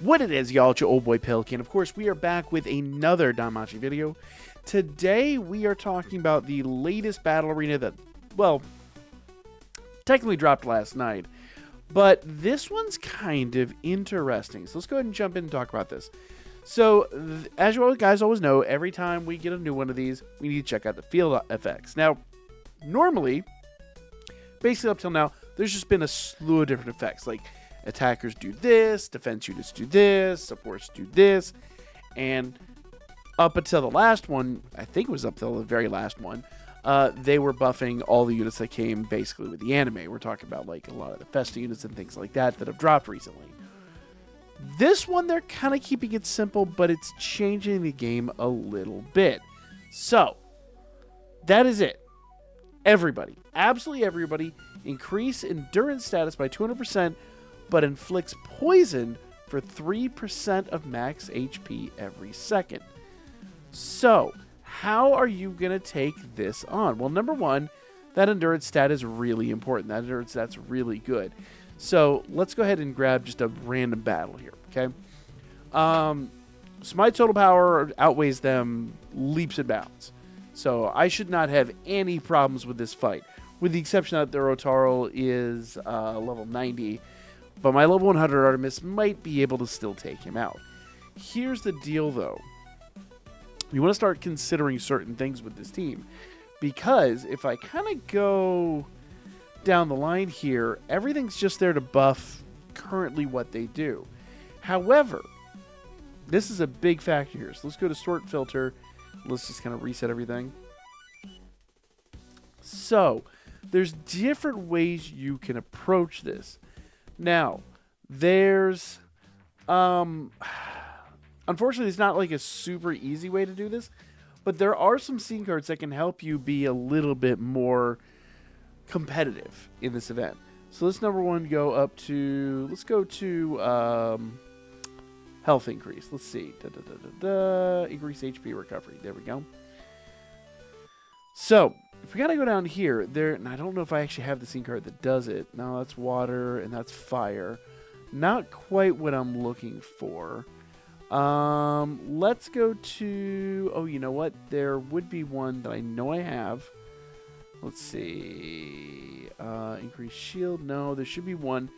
What it is, y'all, it's your old boy Pelican. Of course, we are back with another Danmachi video. Today, we are talking about the latest battle arena that, well, technically dropped last night. But this one's kind of interesting. So let's go ahead and jump in and talk about this. So, as you guys always know, every time we get a new one of these, we need to check out the field effects. Now, normally, basically up till now, there's just been a slew of different effects. Like, attackers do this, defense units do this, supports do this, and up until the last one, I think it was up till the very last one, they were buffing all the units that came basically with the anime. We're talking about like a lot of the Festa units and things like that that have dropped recently. This one, they're kind of keeping it simple, but it's changing the game a little bit. So, that is it. Everybody, absolutely everybody, increase endurance status by 200%, but inflicts poison for 3% of max HP every second. So, how are you going to take this on? Well, number one, that endurance stat is really important. That endurance stat's really good. So, let's go ahead and grab just a random battle here, okay? So my total power outweighs them leaps and bounds. So, I should not have any problems with this fight, with the exception that the Rotaro is level 90, but my level 100 Artemis might be able to still take him out. Here's the deal, though. You want to start considering certain things with this team, because if I kind of go down the line here, everything's just there to buff currently what they do. However, this is a big factor here. So let's go to sort filter. Let's just kind of reset everything. So, there's different ways you can approach this. Now, there's, unfortunately, it's not like a super easy way to do this, but there are some scene cards that can help you be a little bit more competitive in this event. So let's number one go up to, let's go to health increase. Let's see. Increase HP recovery. There we go. So, if we gotta go down here, and I don't know if I actually have the scene card that does it. No, that's water and that's fire. Not quite what I'm looking for. Let's go to, oh, you know what? There would be one that I know I have. Let's see. Increase shield. No, there should be one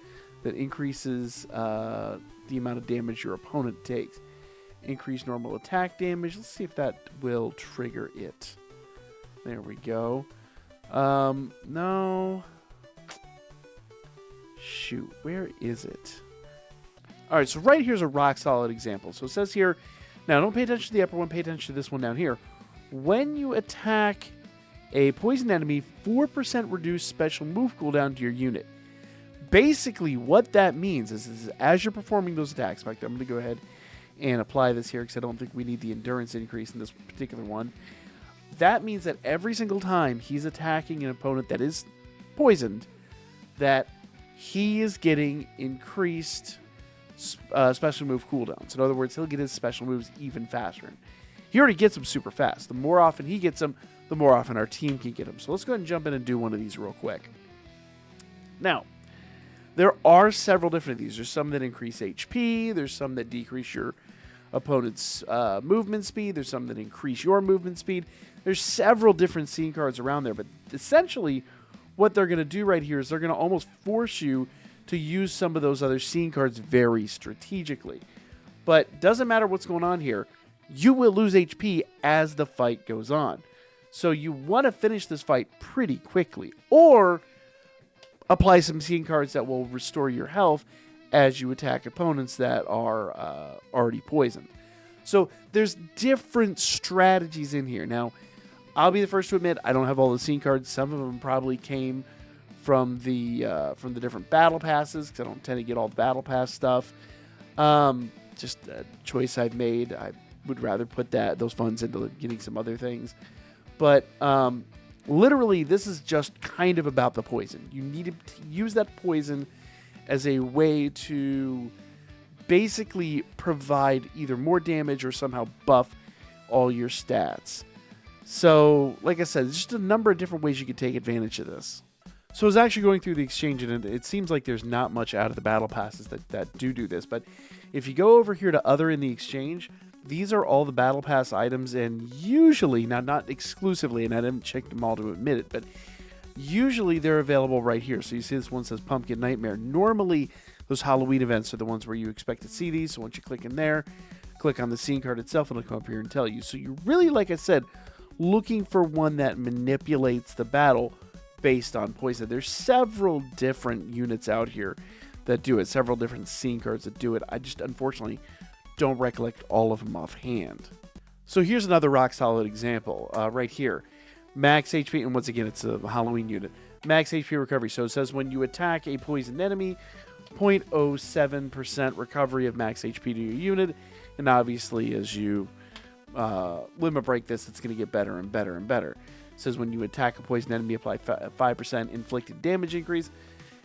that increases the amount of damage your opponent takes. Increase normal attack damage. Let's see if that will trigger it. There we go. No. Shoot, where is it? All right, so right here's a rock solid example. So it says here, now don't pay attention to the upper one, pay attention to this one down here. When you attack a poison enemy, 4% reduced special move cooldown to your unit. Basically, what that means is as you're performing those attacks, in fact, I'm going to go ahead and apply this here because I don't think we need the endurance increase in this particular one. That means that every single time he's attacking an opponent that is poisoned, that he is getting increased special move cooldowns. In other words, he'll get his special moves even faster. He already gets them super fast. The more often he gets them, the more often our team can get them. So let's go ahead and jump in and do one of these real quick. Now, there are several different of these. There's some that increase HP. There's some that decrease your opponent's movement speed. There's some that increase your movement speed. There's several different scene cards around there, but essentially what they're going to do right here is they're going to almost force you to use some of those other scene cards very strategically. But doesn't matter what's going on here, you will lose HP as the fight goes on. So you want to finish this fight pretty quickly, or apply some scene cards that will restore your health as you attack opponents that are already poisoned. So there's different strategies in here. Now, I'll be the first to admit I don't have all the scene cards. Some of them probably came from the different battle passes because I don't tend to get all the battle pass stuff. Just a choice I've made. I would rather put those funds into getting some other things. But literally, this is just kind of about the poison. You need to use that poison as a way to basically provide either more damage or somehow buff all your stats. So, like I said, there's just a number of different ways you could take advantage of this. So I was actually going through the exchange, and it seems like there's not much out of the battle passes that do this, but If you go over here to other in the exchange, these are all the battle pass items, and usually, now not exclusively, and I didn't check them all to admit it, but usually they're available right here. So you see this one says Pumpkin Nightmare. Normally, those Halloween events are the ones where you expect to see these. So once you click in there, click on the scene card itself, it'll come up here and tell you. So you're really, like I said, looking for one that manipulates the battle based on poison. There's several different units out here that do it, several different scene cards that do it. I just, unfortunately, don't recollect all of them offhand. So here's another rock solid example right here. Max HP, and once again, it's a Halloween unit. Max HP recovery. So it says when you attack a poisoned enemy, 0.07% recovery of max HP to your unit. And obviously, as you limit break this, it's going to get better and better and better. It says when you attack a poisoned enemy, apply 5% inflicted damage increase.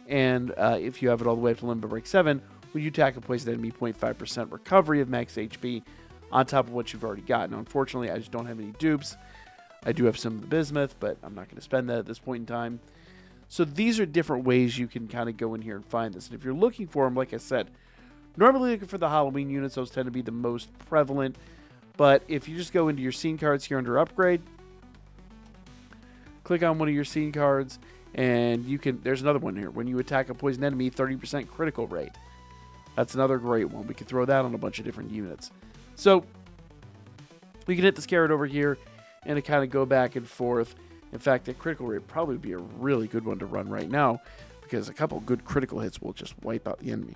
And if you have it all the way up to limit break 7, when you attack a poisoned enemy, 0.5% recovery of max HP on top of what you've already got. Now, unfortunately, I just don't have any dupes. I do have some of the bismuth, but I'm not going to spend that at this point in time. So these are different ways you can kind of go in here and find this. And if you're looking for them, like I said, normally looking for the Halloween units, those tend to be the most prevalent. But if you just go into your scene cards here under upgrade, click on one of your scene cards, and you can, there's another one here. When you attack a poison enemy, 30% critical rate. That's another great one. We can throw that on a bunch of different units. So we can hit this carrot over here and it kind of go back and forth. In fact, that critical rate probably would be a really good one to run right now because a couple good critical hits will just wipe out the enemy.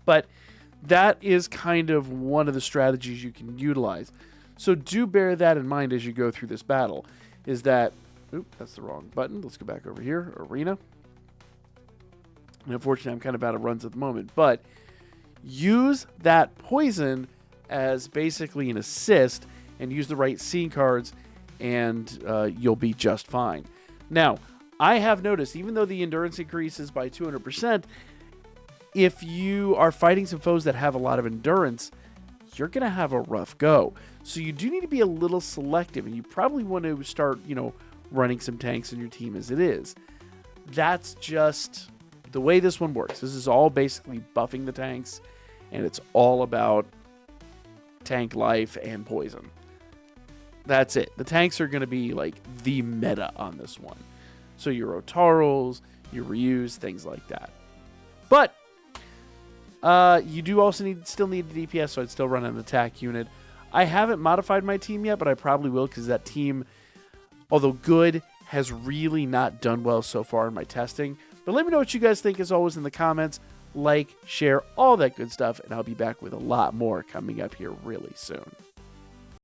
But that is kind of one of the strategies you can utilize. So do bear that in mind as you go through this battle, is that, oop, that's the wrong button. Let's go back over here, Arena. And unfortunately, I'm kind of out of runs at the moment, but use that poison as basically an assist and use the right scene cards, and you'll be just fine. Now, I have noticed, even though the endurance increases by 200%, if you are fighting some foes that have a lot of endurance, you're going to have a rough go. So you do need to be a little selective, and you probably want to start, running some tanks in your team as it is. That's just the way this one works. This is all basically buffing the tanks, and it's all about tank life and poison. That's it. The tanks are going to be like the meta on this one. So your Otaros, your Ryus, things like that. But you do also still need the DPS, so I'd still run an attack unit. I haven't modified my team yet, but I probably will because that team, although good, has really not done well so far in my testing. But let me know what you guys think as always in the comments. Like, share, all that good stuff, and I'll be back with a lot more coming up here really soon.